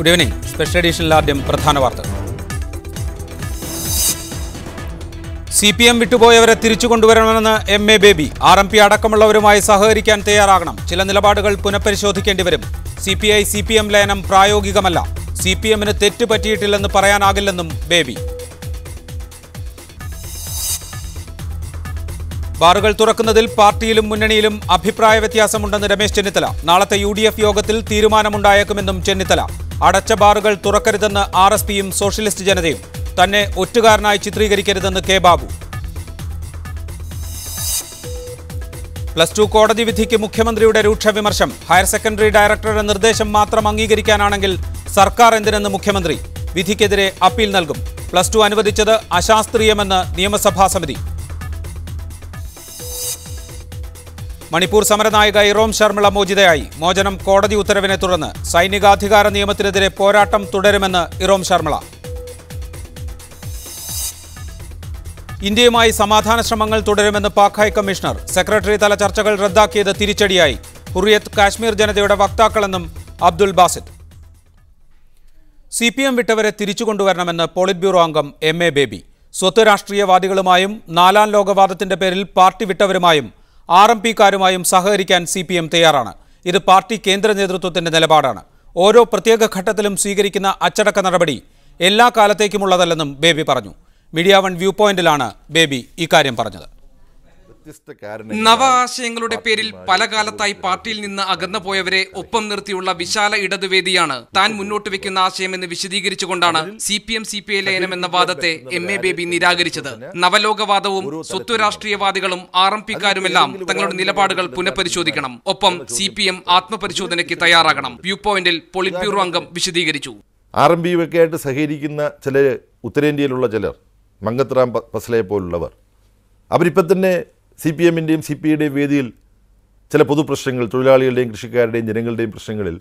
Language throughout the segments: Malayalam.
Good evening. സ്പെഷ്യൽ എഡിഷനിൽ ആദ്യം പ്രധാന വാർത്തകൾ. CPM വിട്ടുപോയവരെ തിരിച്ചു കൊണ്ടുവരണമെന്ന് MA ബേബി. RMP അടക്കമുള്ളവരുമായി സഹകരിക്കാൻ തയ്യാറാകണം. ചില നിലപാടുകൾ പുനഃപരിശോധിക്കേണ്ടി വരും. CPI CPM ലയനം പ്രായോഗികമല്ല. CPMന് തെറ്റ് പറ്റിയിട്ടില്ലെന്ന് പറയാനാകില്ലെന്നും ബേബി. ബാറുകൾ തുറക്കുന്നതിൽ പാർട്ടിയിലും മുന്നണിയിലും അഭിപ്രായ വ്യത്യാസമുണ്ടെന്ന് രമേശ് ചെന്നിത്തല. നാളത്തെ UDF യോഗത്തിൽ തീരുമാനമുണ്ടായേക്കുമെന്നും ചെന്നിത്തല. അടച്ച ബാറുകൾ തുറക്കരുതെന്ന് RSPയും സോഷ്യലിസ്റ്റ് ജനതയും. തന്നെ ഒറ്റുകാരനായി ചിത്രീകരിക്കരുതെന്ന് കെ ബാബു. +2 കോടതി വിധിക്ക് മുഖ്യമന്ത്രിയുടെ രൂക്ഷ വിമർശം. ഹയർ സെക്കൻഡറി ഡയറക്ടറുടെ നിർദ്ദേശം മാത്രം അംഗീകരിക്കാനാണെങ്കിൽ സർക്കാർ എന്തിനെന്ന് മുഖ്യമന്ത്രി. വിധിക്കെതിരെ അപ്പീൽ നൽകും. +2 അനുവദിച്ചത് അശാസ്ത്രീയമെന്ന് നിയമസഭാ സമിതി. മണിപ്പൂർ സമരനായിക ഇറോം ശർമിള മോചിതയായി. മോചനം കോടതി ഉത്തരവിനെ തുടർന്ന്. സൈനികാധികാര നിയമത്തിനെതിരെ പോരാട്ടം തുടരുമെന്ന് ഇറോം ശർമിള. ഇന്ത്യയുമായി സമാധാന ശ്രമങ്ങൾ തുടരുമെന്ന് പാക് ഹൈക്കമ്മീഷണർ. സെക്രട്ടറി തല ചർച്ചകൾ റദ്ദാക്കിയത് തിരിച്ചടിയായി. ഹുറിയത്ത് കാശ്മീർ ജനതയുടെ വക്താക്കളെന്നും അബ്ദുൽ ബാസിദ്. CPM വിട്ടവരെ തിരിച്ചുകൊണ്ടുവരണമെന്ന് പോളിറ്റ് ബ്യൂറോ അംഗം MA ബേബി. സ്വത്ത് രാഷ്ട്രീയവാദികളുമായും നാലാം ലോകവാദത്തിന്റെ പേരിൽ പാർട്ടി വിട്ടവരുമായും RMPക്കാരുമായും സഹകരിക്കാൻ CPM തയ്യാറാണ്. ഇത് പാർട്ടി കേന്ദ്ര നേതൃത്വത്തിന്റെ നിലപാടാണ്. ഓരോ പ്രത്യേക ഘട്ടത്തിലും സ്വീകരിക്കുന്ന അച്ചടക്ക നടപടി എല്ലാ കാലത്തേക്കുമുള്ളതല്ലെന്നും ബേബി പറഞ്ഞു. മീഡിയ വൺ വ്യൂ പോയിന്റിലാണ് ബേബി ഇക്കാര്യം പറഞ്ഞത്. നവ ആശയങ്ങളുടെ പേരിൽ പല കാലത്തായി പാർട്ടിയിൽ നിന്ന് അകന്നു പോയവരെ ഒപ്പം നിർത്തിയുള്ള വിശാല ഇടതുവേദിയാണ് താൻ മുന്നോട്ട് വെക്കുന്ന ആശയമെന്ന് വിശദീകരിച്ചുകൊണ്ടാണ് CPM CPI ലയനം എന്ന വാദത്തെ MA ബേബി നിരാകരിച്ചത്. നവലോകവാദവും സ്വത്വ രാഷ്ട്രീയവാദികളും RMPക്കാരുമെല്ലാം തങ്ങളുടെ നിലപാടുകൾ പുനഃപരിശോധിക്കണം. ഒപ്പം CPM ആത്മപരിശോധനയ്ക്ക് തയ്യാറാകണം. വ്യൂ പോയിന്റിൽ പോളിറ്റ് ബ്യൂറോ അംഗം വിശദീകരിച്ചു. RMPയൊക്കെ ആയിട്ട് സഹകരിക്കുന്ന ചില ഉത്തരേന്ത്യയിലുള്ള ചിലർ, മംഗത്റാം പസ്ലയെ പോലുള്ളവർ, അവരിപ്പം തന്നെ CPMൻ്റെയും CPIയുടെയും വേദിയിൽ ചില പൊതുപ്രശ്നങ്ങൾ, തൊഴിലാളികളുടെയും കൃഷിക്കാരുടെയും ജനങ്ങളുടെയും പ്രശ്നങ്ങളിൽ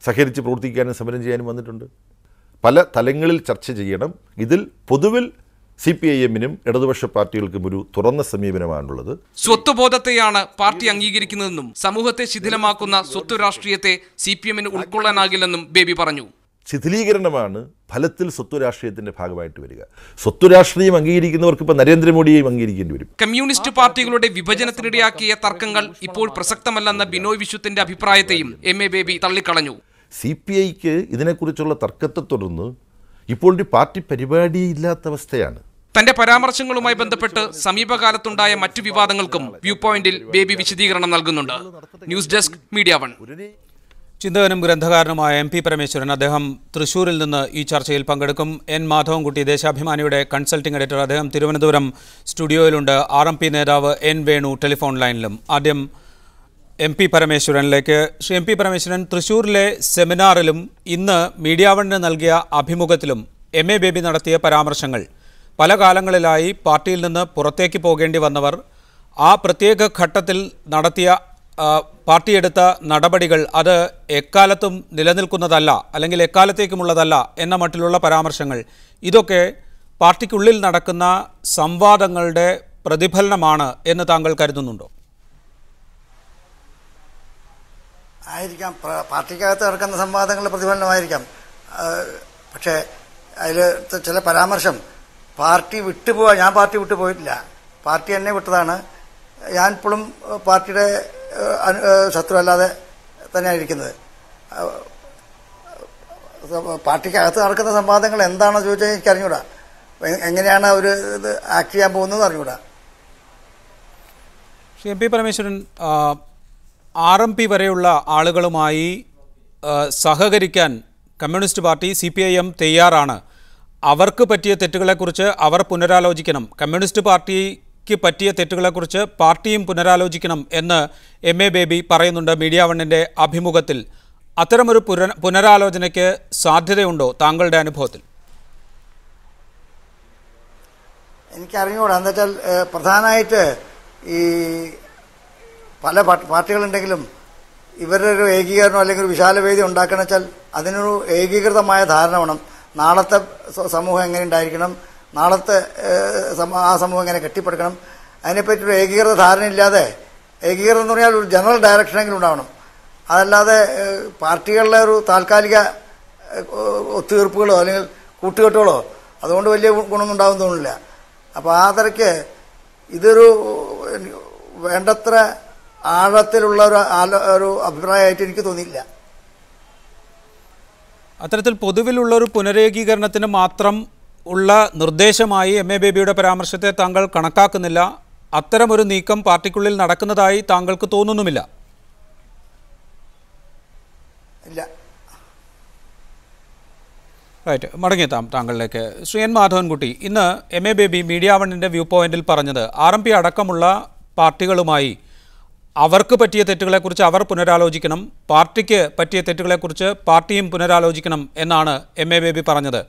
സഹകരിച്ച് പ്രവർത്തിക്കാനും സമരം ചെയ്യാനും വന്നിട്ടുണ്ട്. പല തലങ്ങളിൽ ചർച്ച ചെയ്യണം. ഇതിൽ പൊതുവിൽ CPIMനും ഇടതുപക്ഷ പാർട്ടികൾക്കും ഒരു തുറന്ന സമീപനമാണുള്ളത്. സ്വത്വബോധത്തെയാണ് പാർട്ടി അംഗീകരിക്കുന്നതെന്നും സമൂഹത്തെ ശിഥിലമാക്കുന്ന സ്വത്വ രാഷ്ട്രീയത്തെ CPMന് ഉൾക്കൊള്ളാനാകില്ലെന്നും ബേബി പറഞ്ഞു. ശിഥിലീകരണമാണ് ഫലത്തിൽ സ്വത്വ രാഷ്ട്രീയത്തിന്റെ ഭാഗമായിട്ട് വരിക. സ്വത്വ രാഷ്ട്രീയം അംഗീകരിക്കുന്നവർക്ക് ഇപ്പോൾ നരേന്ദ്രമോദിയെയും അംഗീകരിക്കേണ്ടി വരും. കമ്മ്യൂണിസ്റ്റ് പാർട്ടികളുടെ വിഭജനത്തിനിടയാക്കിയ തർക്കങ്ങൾ ഇപ്പോൾ പ്രസക്തമല്ലെന്ന ബിനോയ് വിശ്വത്തിന്റെ അഭിപ്രായത്തെയും MA ബേബി തള്ളിക്കളഞ്ഞു. CPIക്ക് ഇതിനെക്കുറിച്ചുള്ള തർക്കത്തെ തുടർന്ന് ഇപ്പോൾ ഒരു പാർട്ടി പരിപാടിയില്ലാത്ത അവസ്ഥയാണ്. തന്റെ പരാമർശങ്ങളുമായി ബന്ധപ്പെട്ട് സമീപകാലത്തുണ്ടായ മറ്റു വിവാദങ്ങൾക്കും വ്യൂ പോയിന്റിൽ ബേബി വിശദീകരണം നൽകുന്നുണ്ട്. News desk media one. ചിന്തകനും ഗ്രന്ഥകാരനുമായ MP പരമേശ്വരൻ. അദ്ദേഹം തൃശ്ശൂരിൽ നിന്ന് ഈ ചർച്ചയിൽ പങ്കെടുക്കും. N മാധവൻകുട്ടി ദേശാഭിമാനിയുടെ കൺസൾട്ടിംഗ് എഡിറ്റർ. അദ്ദേഹം തിരുവനന്തപുരം സ്റ്റുഡിയോയിലുണ്ട്. RMP നേതാവ് N വേണു ടെലിഫോൺ ലൈനിലും. ആദ്യം MP പരമേശ്വരനിലേക്ക്. ശ്രീ MP പരമേശ്വരൻ, തൃശ്ശൂരിലെ സെമിനാറിലും ഇന്ന് മീഡിയ വണ്ണിന് നൽകിയ അഭിമുഖത്തിലും MA ബേബി നടത്തിയ പരാമർശങ്ങൾ, പല കാലങ്ങളിലായി പാർട്ടിയിൽ നിന്ന് പുറത്തേക്ക് പോകേണ്ടി വന്നവർ ആ പ്രത്യേക ഘട്ടത്തിൽ നടത്തിയ പാർട്ടിയെടുത്ത നടപടികൾ അത് എക്കാലത്തും നിലനിൽക്കുന്നതല്ല, അല്ലെങ്കിൽ എക്കാലത്തേക്കുമുള്ളതല്ല എന്ന മട്ടിലുള്ള പരാമർശങ്ങൾ, ഇതൊക്കെ പാർട്ടിക്കുള്ളിൽ നടക്കുന്ന സംവാദങ്ങളുടെ പ്രതിഫലനമാണ് എന്ന് താങ്കൾ കരുതുന്നുണ്ടോ? ആയിരിക്കാം. പാർട്ടിക്കകത്ത് നടക്കുന്ന സംവാദങ്ങളുടെ പ്രതിഫലനമായിരിക്കാം. പക്ഷേ അതിൽ ചില പരാമർശം പാർട്ടി വിട്ടുപോവാ, ഞാൻ പാർട്ടി വിട്ടുപോയിട്ടില്ല, പാർട്ടി എന്നെ വിട്ടതാണ്, ഞാൻ ഇപ്പോഴും പാർട്ടിയുടെ ശത്രു അല്ലാതെ തന്നെയാണ് ഇരിക്കുന്നത്. പാർട്ടിക്കകത്ത് നടക്കുന്ന സംവാദങ്ങൾ എന്താണെന്ന് ചോദിച്ചാൽ എനിക്ക് അറിഞ്ഞൂടാ. എങ്ങനെയാണ് അവർ ഇത് ആക്ട് ചെയ്യാൻ പോകുന്നത് അറിഞ്ഞൂടാ. ശ്രീ MP പരമേശ്വരൻ, RMP വരെയുള്ള ആളുകളുമായി സഹകരിക്കാൻ കമ്മ്യൂണിസ്റ്റ് പാർട്ടി CPIM തയ്യാറാണ്. അവർക്ക് പറ്റിയ തെറ്റുകളെക്കുറിച്ച് അവർ പുനരാലോചിക്കണം. കമ്മ്യൂണിസ്റ്റ് പാർട്ടിക്ക് പറ്റിയ തെറ്റുകളെക്കുറിച്ച് പാർട്ടിയും പുനരാലോചിക്കണം എന്ന് MA ബേബി പറയുന്നുണ്ട് മീഡിയ വണ്ണിൻ്റെ അഭിമുഖത്തിൽ. അത്തരമൊരു പുനരാലോചനയ്ക്ക് സാധ്യതയുണ്ടോ താങ്കളുടെ അനുഭവത്തിൽ? എനിക്കറിഞ്ഞൂടാ. എന്താ വെച്ചാൽ പ്രധാനമായിട്ട് ഈ പല പാർട്ടികളുണ്ടെങ്കിലും ഇവരുടെ ഒരു ഏകീകരണം അല്ലെങ്കിൽ ഒരു വിശാലവേദി ഉണ്ടാക്കണം വെച്ചാൽ അതിനൊരു ഏകീകൃതമായ ധാരണ വേണം. നാളത്തെ സമൂഹം എങ്ങനെ ഉണ്ടായിരിക്കണം, നാളത്തെ ആ സമൂഹം എങ്ങനെ കെട്ടിപ്പടുക്കണം, അതിനെപ്പറ്റിയൊരു ഏകീകൃത ധാരണയില്ലാതെ, ഏകീകൃതം എന്ന് പറഞ്ഞാൽ ഒരു ജനറൽ ഡയറക്ഷനെങ്കിലും ഉണ്ടാവണം. അതല്ലാതെ പാർട്ടികളുടെ ഒരു താൽക്കാലിക ഒത്തുതീർപ്പുകളോ അല്ലെങ്കിൽ കൂട്ടുകെട്ടുകളോ അതുകൊണ്ട് വലിയ ഗുണമൊന്നും ഉണ്ടാകും തോന്നുന്നില്ല. അപ്പോൾ ആ തരയ്ക്ക് ഇതൊരു വേണ്ടത്ര ആഴത്തിലുള്ള ഒരു അഭിപ്രായമായിട്ട് എനിക്ക് തോന്നിയില്ല. അത്തരത്തിൽ പൊതുവിലുള്ള ഒരു പുനരേകീകരണത്തിന് മാത്രം ഉള്ള നിർദ്ദേശമായി MA ബേബിയുടെ പരാമർശത്തെ താങ്കൾ കണക്കാക്കുന്നില്ല. അത്തരമൊരു നീക്കം പാർട്ടിക്കുള്ളിൽ നടക്കുന്നതായി താങ്കൾക്ക് തോന്നുന്നുമില്ല. ഇല്ല. റൈറ്റ്, മടങ്ങിയെത്താം താങ്കളിലേക്ക്. ശ്രീ എൻ മാധവൻകുട്ടി, ഇന്ന് MA ബേബി മീഡിയ വണ്ണിൻ്റെ വ്യൂ പോയിന്റിൽ പറഞ്ഞത് RMP അടക്കമുള്ള പാർട്ടികളുമായി അവർക്ക് പറ്റിയ തെറ്റുകളെക്കുറിച്ച് അവർ പുനരാലോചിക്കണം, പാർട്ടിക്ക് പറ്റിയ തെറ്റുകളെക്കുറിച്ച് പാർട്ടിയും പുനരാലോചിക്കണം എന്നാണ് MA ബേബി പറഞ്ഞത്.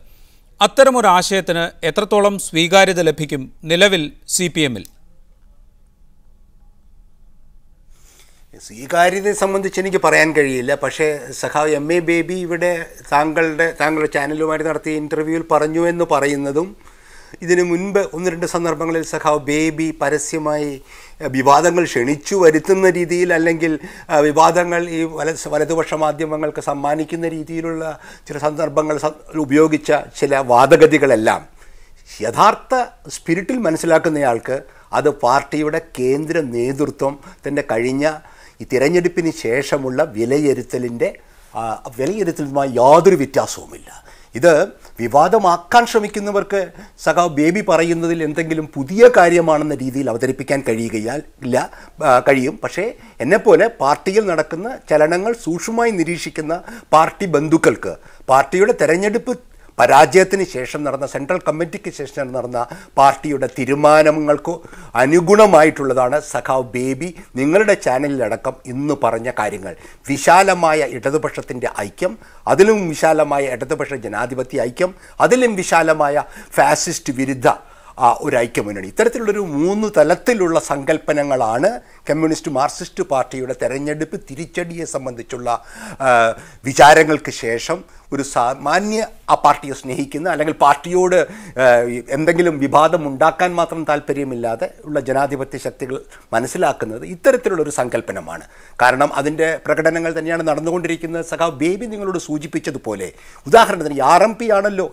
അത്തരമൊരു ആശയത്തിന് എത്രത്തോളം സ്വീകാര്യത ലഭിക്കും നിലവിൽ CPM-ൽ? സ്വീകാര്യതയെ സംബന്ധിച്ച് എനിക്ക് പറയാൻ കഴിയില്ല. പക്ഷേ സഖാവ് MA ബേബി ഇവിടെ താങ്കളുടെ ചാനലുമായിട്ട് നടത്തിയ ഇൻ്റർവ്യൂവിൽ പറഞ്ഞു എന്ന് പറയുന്നതും, ഇതിനു മുൻപ് 1-2 സന്ദർഭങ്ങളിൽ സഖാവ് ബേബി പരസ്യമായി വിവാദങ്ങൾ ക്ഷണിച്ചു വരുത്തുന്ന രീതിയിൽ, അല്ലെങ്കിൽ വിവാദങ്ങൾ ഈ വലതുപക്ഷ മാധ്യമങ്ങൾക്ക് സമ്മാനിക്കുന്ന രീതിയിലുള്ള ചില സന്ദർഭങ്ങൾ ഉപയോഗിച്ച ചില വാദഗതികളെല്ലാം യഥാർത്ഥ സ്പിരിറ്റിൽ മനസ്സിലാക്കുന്നയാൾക്ക് അത് പാർട്ടിയുടെ കേന്ദ്ര നേതൃത്വത്തിൻ്റെ കഴിഞ്ഞ ഈ തിരഞ്ഞെടുപ്പിന് ശേഷമുള്ള വിലയിരുത്തലുമായി യാതൊരു വ്യത്യാസവുമില്ല. ഇത് വിവാദമാക്കാൻ ശ്രമിക്കുന്നവർക്ക് സഖാവ് ബേബി പറയുന്നതിൽ എന്തെങ്കിലും പുതിയ കാര്യമാണെന്ന രീതിയിൽ അവതരിപ്പിക്കാൻ കഴിയും. പക്ഷേ എന്നെപ്പോലെ പാർട്ടിയിൽ നടക്കുന്ന ചലനങ്ങൾ സൂക്ഷ്മമായി നിരീക്ഷിക്കുന്ന പാർട്ടി ബന്ധുക്കൾക്ക് പാർട്ടിയുടെ തെരഞ്ഞെടുപ്പ് പരാജയത്തിന് ശേഷം നടന്ന സെൻട്രൽ കമ്മിറ്റിക്ക് ശേഷം നടന്ന പാർട്ടിയുടെ തീരുമാനങ്ങൾക്ക് അനുഗുണമായിട്ടുള്ളതാണ് സഖാവ് ബേബി നിങ്ങളുടെ ചാനലിലടക്കം ഇന്ന് പറഞ്ഞ കാര്യങ്ങൾ. വിശാലമായ ഇടതുപക്ഷത്തിൻ്റെ ഐക്യം, അതിലും വിശാലമായ ഇടതുപക്ഷ ജനാധിപത്യ ഐക്യം, അതിലും വിശാലമായ ഫാസിസ്റ്റ് വിരുദ്ധ ഒരു ഐക്യമുന്നണി. ഇത്തരത്തിലുള്ളൊരു 3 തലത്തിലുള്ള സങ്കല്പനങ്ങളാണ് കമ്മ്യൂണിസ്റ്റ് മാർക്സിസ്റ്റ് പാർട്ടിയുടെ തെരഞ്ഞെടുപ്പ് തിരിച്ചടിയെ സംബന്ധിച്ചുള്ള വിചാരങ്ങൾക്ക് ശേഷം ഒരു സാമാന്യ ആ പാർട്ടിയെ സ്നേഹിക്കുന്ന, അല്ലെങ്കിൽ പാർട്ടിയോട് എന്തെങ്കിലും വിവാദം ഉണ്ടാക്കാൻ മാത്രം താല്പര്യമില്ലാതെ ഉള്ള ജനാധിപത്യ ശക്തികൾ മനസ്സിലാക്കുന്നത് ഇത്തരത്തിലുള്ളൊരു സങ്കല്പനമാണ്. കാരണം അതിൻ്റെ പ്രകടനങ്ങൾ തന്നെയാണ് നടന്നുകൊണ്ടിരിക്കുന്നത്. സഖാവ് ബേബി നിങ്ങളോട് സൂചിപ്പിച്ചതുപോലെ, ഉദാഹരണത്തിന് RMP ആണല്ലോ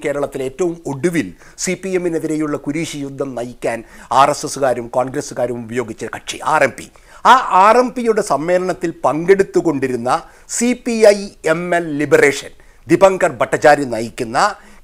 കേരളത്തിലെ ഏറ്റവും ഒടുവിൽ CPM-നെതിരെയുള്ള കുരിശ് യുദ്ധം നയിക്കാൻ RSSകാരും കോൺഗ്രസ്സുകാരും ഉപയോഗിച്ച കക്ഷി RMP. ആ RMPയുടെ സമ്മേളനത്തിൽ പങ്കെടുത്തുകൊണ്ടിരുന്ന CPI-ML ലിബറേഷൻ ദീപങ്കർ ഭട്ടാചാര്യ നയിക്കുന്ന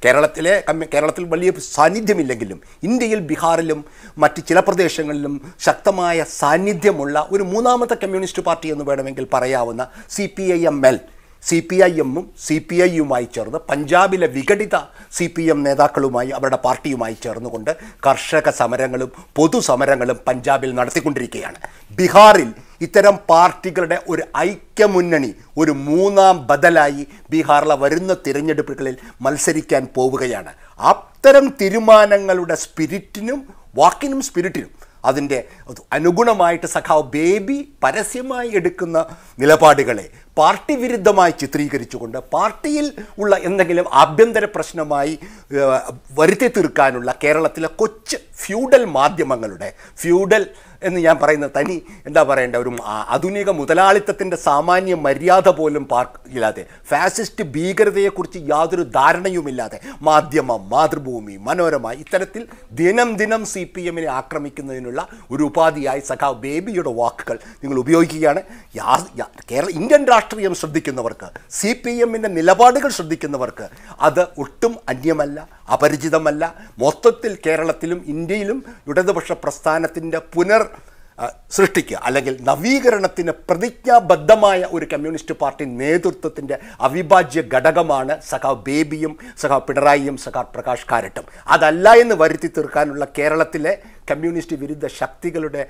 കേരളത്തിൽ വലിയ സാന്നിധ്യമില്ലെങ്കിലും ഇന്ത്യയിൽ ബീഹാറിലും മറ്റ് ചില പ്രദേശങ്ങളിലും ശക്തമായ സാന്നിധ്യമുള്ള ഒരു 3ാമത്തെ കമ്മ്യൂണിസ്റ്റ് പാർട്ടി എന്ന് വേണമെങ്കിൽ പറയാവുന്ന CPI-ML, CPI-എമ്മും CPI-യുമായി ചേർന്ന് പഞ്ചാബിലെ വിഘടിത CPM നേതാക്കളുമായി അവരുടെ പാർട്ടിയുമായി ചേർന്നുകൊണ്ട് കർഷക സമരങ്ങളും പൊതുസമരങ്ങളും പഞ്ചാബിൽ നടത്തിക്കൊണ്ടിരിക്കുകയാണ്. ബീഹാറിൽ ഇത്തരം പാർട്ടികളുടെ ഒരു ഐക്യമുന്നണി ഒരു 3ാം ബദലായി ബീഹാറിലെ വരുന്ന തിരഞ്ഞെടുപ്പുകളിൽ മത്സരിക്കാൻ പോവുകയാണ്. അത്തരം തീരുമാനങ്ങളുടെ വാക്കിനും സ്പിരിറ്റിനും അതിൻ്റെ അനുഗുണമായിട്ട് സഖാവ് ബേബി പരസ്യമായി എടുക്കുന്ന നിലപാടുകളെ പാർട്ടി വിരുദ്ധമായി ചിത്രീകരിച്ചുകൊണ്ട് പാർട്ടിയിൽ ഉള്ള എന്തെങ്കിലും ആഭ്യന്തര പ്രശ്നമായി വരുത്തി തീർക്കാനുള്ള കേരളത്തിലെ കൊച്ചു ഫ്യൂഡൽ മാധ്യമങ്ങളുടെ എന്ന് ഞാൻ പറയുന്നത് എന്താ പറയേണ്ട ഒരു ആധുനിക മുതലാളിത്തത്തിൻ്റെ സാമാന്യ മര്യാദ പോലും ഇല്ലാതെ, ഫാസിസ്റ്റ് ഭീകരതയെക്കുറിച്ച് യാതൊരു ധാരണയുമില്ലാതെ മാതൃഭൂമി, മനോരമ ഇത്തരത്തിൽ ദിനം CPM-നെ ആക്രമിക്കുന്നതിനുള്ള ഒരു ഉപാധിയായി സഖാവ് ബേബിയുടെ വാക്കുകൾ നിങ്ങൾ ഉപയോഗിക്കുകയാണ്. ഇന്ത്യൻ രാഷ്ട്രീയം ശ്രദ്ധിക്കുന്നവർക്ക്, CPM-ന്റെ നിലപാടുകൾ ശ്രദ്ധിക്കുന്നവർക്ക് അത് ഒട്ടും അന്യമല്ല, അപരിചിതമല്ല. മൊത്തത്തിൽ കേരളത്തിലും ഇന്ത്യയിലും ഇടതുപക്ഷ പ്രസ്ഥാനത്തിൻ്റെ സൃഷ്ടിക്കുക അല്ലെങ്കിൽ നവീകരണത്തിന് പ്രതിജ്ഞാബദ്ധമായ ഒരു കമ്മ്യൂണിസ്റ്റ് പാർട്ടി നേതൃത്വത്തിൻ്റെ അവിഭാജ്യ ഘടകമാണ് സഖാവ് ബേബിയും സഖാവ് പിണറായിയും സഖാവ് പ്രകാശ് കാരട്ടും. അതല്ല എന്ന് വരുത്തി തീർക്കാനുള്ള കേരളത്തിലെ കമ്മ്യൂണിസ്റ്റ് വിരുദ്ധ ശക്തികളുടെ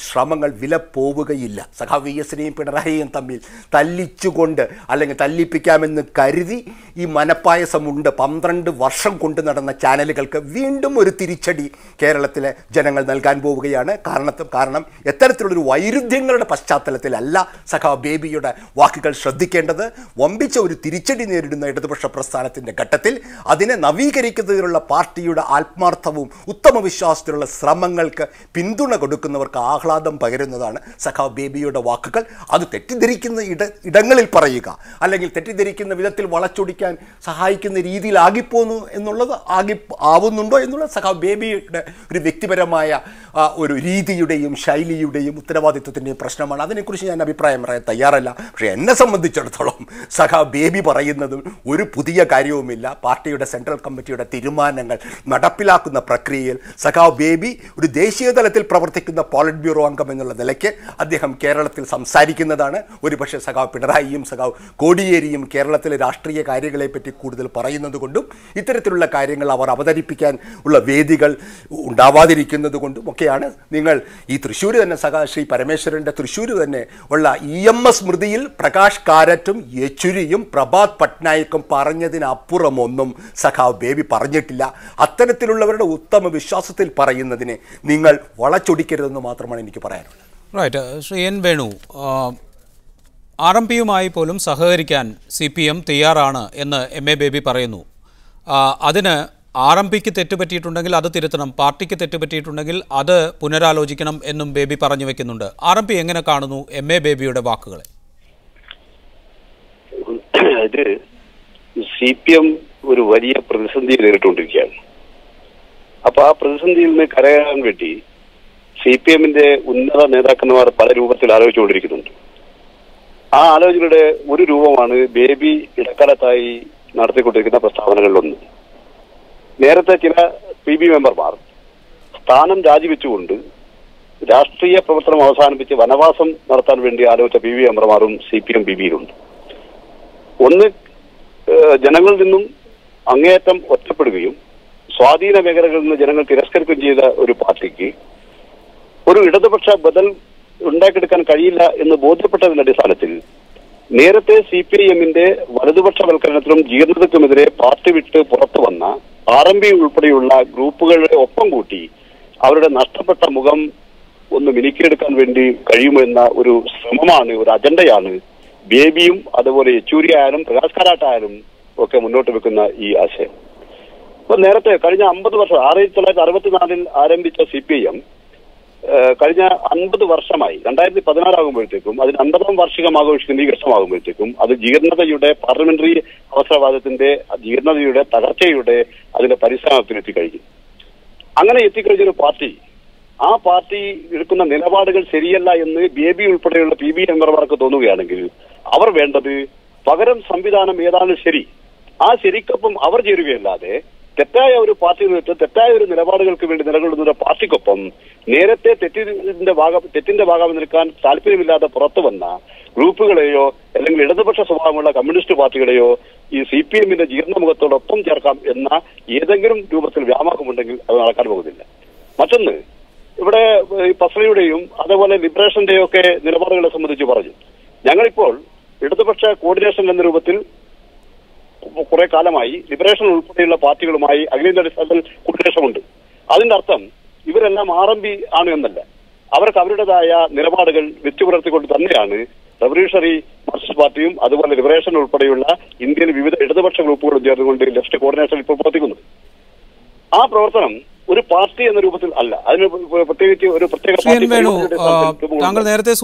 ശ്രമങ്ങൾ വില പോവുകയില്ല. സഖാവ് VS-നെയും പിണറായിയും തമ്മിൽ തല്ലിച്ചുകൊണ്ട് അല്ലെങ്കിൽ തല്ലിപ്പിക്കാമെന്ന് കരുതി ഈ മനപ്പായസമുണ്ട് 12 വർഷം കൊണ്ട് നടന്ന ചാനലുകൾക്ക് വീണ്ടും ഒരു തിരിച്ചടി കേരളത്തിലെ ജനങ്ങൾ നൽകാൻ പോവുകയാണ്. കാരണം എത്തരത്തിലുള്ളൊരു വൈരുദ്ധ്യങ്ങളുടെ പശ്ചാത്തലത്തിലല്ല സഖാവ് ബേബിയുടെ വാക്കുകൾ ശ്രദ്ധിക്കേണ്ടത്. വമ്പിച്ച ഒരു തിരിച്ചടി നേരിടുന്ന ഇടതുപക്ഷ പ്രസ്ഥാനത്തിൻ്റെ ഘട്ടത്തിൽ അതിനെ നവീകരിക്കുന്നതിനുള്ള പാർട്ടിയുടെ ആത്മാർത്ഥവും ഉത്തമ വിശ്വാസത്തിലുള്ള ശ്രമങ്ങൾക്ക് പിന്തുണ കൊടുക്കുന്നവർക്ക് ആഹ്ലാദം പകരുന്നതാണ് സഖാവ് ബേബിയുടെ വാക്കുകൾ. അത് തെറ്റിദ്ധരിക്കുന്ന ഇടങ്ങളിൽ പറയുക, അല്ലെങ്കിൽ തെറ്റിദ്ധരിക്കുന്ന വിധത്തിൽ വളച്ചൊടിക്കാൻ സഹായിക്കുന്ന രീതിയിൽ ആകിപ്പോന്നു എന്നുള്ളത് ആവുന്നുണ്ടോ എന്നുള്ളത് സഖാവ് ബേബിയുടെ ഒരു വ്യക്തിപരമായ ഒരു രീതിയുടെയും ശൈലിയുടെയും ഉത്തരവാദിത്വത്തിൻ്റെയും പ്രശ്നമാണ്. അതിനെക്കുറിച്ച് ഞാൻ അഭിപ്രായം പറയാൻ തയ്യാറല്ല. പക്ഷേ എന്നെ സംബന്ധിച്ചിടത്തോളം സഖാവ് ബേബി പറയുന്നതും ഒരു പുതിയ കാര്യവുമില്ല. പാർട്ടിയുടെ സെൻട്രൽ കമ്മിറ്റിയുടെ തീരുമാനങ്ങൾ നടപ്പിലാക്കുന്ന പ്രക്രിയയിൽ സഖാവ് ബേബി ഒരു ദേശീയ തലത്തിൽ പ്രവർത്തിക്കുന്ന പോളിറ്റ് ബ്യൂറോ അംഗം എന്നുള്ള നിലയ്ക്ക് അദ്ദേഹം കേരളത്തിൽ സംസാരിക്കുന്നതാണ്. ഒരുപക്ഷെ സഖാവ് പിണറായിയും സഖാവ് കോടിയേരിയും കേരളത്തിലെ രാഷ്ട്രീയ കാര്യങ്ങളെപ്പറ്റി കൂടുതൽ പറയുന്നത് കൊണ്ടും ഇത്തരത്തിലുള്ള കാര്യങ്ങൾ അവർ അവതരിപ്പിക്കാൻ ഉള്ള വേദികൾ ഉണ്ടാവാതിരിക്കുന്നത് കൊണ്ടും ഒക്കെയാണ് നിങ്ങൾ ഈ തൃശ്ശൂർ തന്നെ ശ്രീ പരമേശ്വരൻ്റെ തൃശ്ശൂർ തന്നെ ഉള്ള EMS സ്മൃതിയിൽ പ്രകാശ് കാരറ്റും യെച്ചൂരിയും പ്രഭാത് പട്നായിക്കും പറഞ്ഞതിനപ്പുറമൊന്നും സഖാവ് ബേബി പറഞ്ഞിട്ടില്ല. അത്തരത്തിലുള്ളവരുടെ ഉത്തമ വിശ്വാസത്തിൽ പറയുന്നതിനെ നിങ്ങൾ വളച്ചൊടിക്കരുതെന്ന് മാത്രമാണ് എനിക്ക് പറയാനുള്ളത്. റൈറ്റ്. ശ്രീ എൻ വേണു, RMPയുമായി പോലും സഹകരിക്കാൻ CPM തയ്യാറാണ് എന്ന് MA ബേബി പറയുന്നു. അതിന് RMPക്ക് തെറ്റുപറ്റിയിട്ടുണ്ടെങ്കിൽ അത് തിരുത്തണം, പാർട്ടിക്ക് തെറ്റുപറ്റിയിട്ടുണ്ടെങ്കിൽ അത് പുനരാലോചിക്കണം എന്നും ബേബി പറഞ്ഞു വെക്കുന്നുണ്ട്. RMP എങ്ങനെ കാണുന്നു MA ബേബിയുടെ വാക്കുകളെ? ഇത് CPM ഒരു വലിയ പ്രതിസന്ധി നേരിട്ടുകൊണ്ടിരിക്കുകയാണ്. അപ്പൊ ആ പ്രതിസന്ധിയിൽ നിന്ന് കരകയറാൻ വേണ്ടി CPMന്റെ ഉന്നത നേതാക്കന്മാർ പല രൂപത്തിൽ ആലോചിച്ചുകൊണ്ടിരിക്കുന്നുണ്ട്. ആ ആലോചനയുടെ ഒരു രൂപമാണ് ബേബി ഇടക്കാലത്തായി നടത്തിക്കൊണ്ടിരിക്കുന്ന പ്രസ്താവനകളിലൊന്ന്. നേരത്തെ ചില PB മെമ്പർമാർ സ്ഥാനം രാജിവെച്ചുകൊണ്ട് രാഷ്ട്രീയ പ്രവർത്തനം അവസാനിപ്പിച്ച് വനവാസം നടത്താൻ വേണ്ടി ആലോചിച്ച PB മെമ്പർമാരും CPM BBയിലുണ്ട്. ഒന്ന്, ജനങ്ങളിൽ നിന്നും അങ്ങേയറ്റം ഒറ്റപ്പെടുകയും സ്വാധീന മേഖലകളിൽ നിന്ന് ജനങ്ങൾ തിരസ്കരിക്കുകയും ചെയ്ത ഒരു പാർട്ടിക്ക് ഒരു ഇടതുപക്ഷ ബദൽ ഉണ്ടാക്കിയെടുക്കാൻ കഴിയില്ല എന്ന് ബോധ്യപ്പെട്ടതിന്റെ അടിസ്ഥാനത്തിൽ നേരത്തെ CPIMന്റെ വലതുപക്ഷവൽക്കരണത്തിനും ജീർണതയ്ക്കുമെതിരെ പാർട്ടി വിട്ട് പുറത്തു വന്ന RMP ഉൾപ്പെടെയുള്ള ഗ്രൂപ്പുകളുടെ ഒപ്പം കൂട്ടി അവരുടെ നഷ്ടപ്പെട്ട മുഖം ഒന്ന് മിനുക്കിയെടുക്കാൻ വേണ്ടി കഴിയുമെന്ന ഒരു ശ്രമമാണ്, ഒരു അജണ്ടയാണ് ബേബിയും അതുപോലെ യെച്ചൂരി ആയാലും പ്രകാശ് കാരാട്ടായാലും ഒക്കെ മുന്നോട്ട് വെക്കുന്ന ഈ ആശയം. അപ്പൊ നേരത്തെ കഴിഞ്ഞ 50 വർഷം 1964 ആരംഭിച്ച CPIM കഴിഞ്ഞ 50 വർഷമായി 2016 ആകുമ്പോഴത്തേക്കും അതിന് 50ാം വാർഷികം ആഘോഷിക്കുന്ന ഈ വർഷമാകുമ്പോഴത്തേക്കും അത് ജീർണതയുടെ പാർലമെന്ററി അവസരവാദത്തിന്റെ ജീർണതയുടെ തകർച്ചയുടെ അതിന്റെ പരിശ്രമത്തിലെത്തിക്കഴിഞ്ഞു. അങ്ങനെ എത്തിക്കഴിഞ്ഞൊരു പാർട്ടി, ആ പാർട്ടി എടുക്കുന്ന നിലപാടുകൾ ശരിയല്ല എന്ന് ബേബി ഉൾപ്പെടെയുള്ള PB മെമ്പർമാർക്ക് തോന്നുകയാണെങ്കിൽ അവർ വേണ്ടത് പകരം സംവിധാനം ഏതാണ് ശരി, ആ ശരിക്കൊപ്പം അവർ ചേരുകയല്ലാതെ തെറ്റായ ഒരു പാർട്ടി നിന്നിട്ട് തെറ്റായ ഒരു നിലപാടുകൾക്ക് വേണ്ടി നിലകൊള്ളുന്ന ഒരു പാർട്ടിക്കൊപ്പം നേരത്തെ തെറ്റിന്റെ ഭാഗം നിൽക്കാൻ താല്പര്യമില്ലാതെ പുറത്തു വന്ന ഗ്രൂപ്പുകളെയോ അല്ലെങ്കിൽ ഇടതുപക്ഷ സ്വഭാവമുള്ള കമ്മ്യൂണിസ്റ്റ് പാർട്ടികളെയോ ഈ CPMന്റെ ജീർണമുഖത്തോടൊപ്പം ചേർക്കാം എന്ന ഏതെങ്കിലും രൂപത്തിൽ വ്യാമോഹമുണ്ടെങ്കിൽ അത് നടക്കാൻ പോകുന്നില്ല. മറ്റൊന്ന്, ഇവിടെ ഈ പസ്ലയുടെയും അതേപോലെ ലിബറേഷന്റെയും ഒക്കെ നിലപാടുകളെ സംബന്ധിച്ച് പറഞ്ഞു. ഞങ്ങളിപ്പോൾ ഇടതുപക്ഷ കോർഡിനേഷൻ എന്ന രൂപത്തിൽ കുറെ കാലമായി ലിബറേഷൻ ഉൾപ്പെടെയുള്ള പാർട്ടികളുമായി അഖിലേന്ത്യാ അടിസ്ഥാനത്തിൽ കോർഡിനേഷനുണ്ട്. അതിന്റെ അർത്ഥം ഇവരെല്ലാം RMP ആണ് എന്നല്ല. അവർക്ക് അവരുടേതായ നിലപാടുകൾ വെച്ചു പുലർത്തിക്കൊണ്ട് തന്നെയാണ് റവല്യൂഷണറി മാർക്സിസ്റ്റ് പാർട്ടിയും അതുപോലെ ലിബറേഷൻ ഉൾപ്പെടെയുള്ള ഇന്ത്യയിലെ വിവിധ ഇടതുപക്ഷ ഗ്രൂപ്പുകളും ചേർന്നുകൊണ്ട് ലെഫ്റ്റ് കോർഡിനേഷൻ ഇപ്പോൾ പ്രവർത്തിക്കുന്നത്. ആ പ്രവർത്തനം ഒരു പാർട്ടി എന്ന രൂപത്തിൽ അല്ല, അതിന് പ്രത്യേകിച്ച് ഒരു പ്രത്യേക താങ്കൾ നേരത്തെ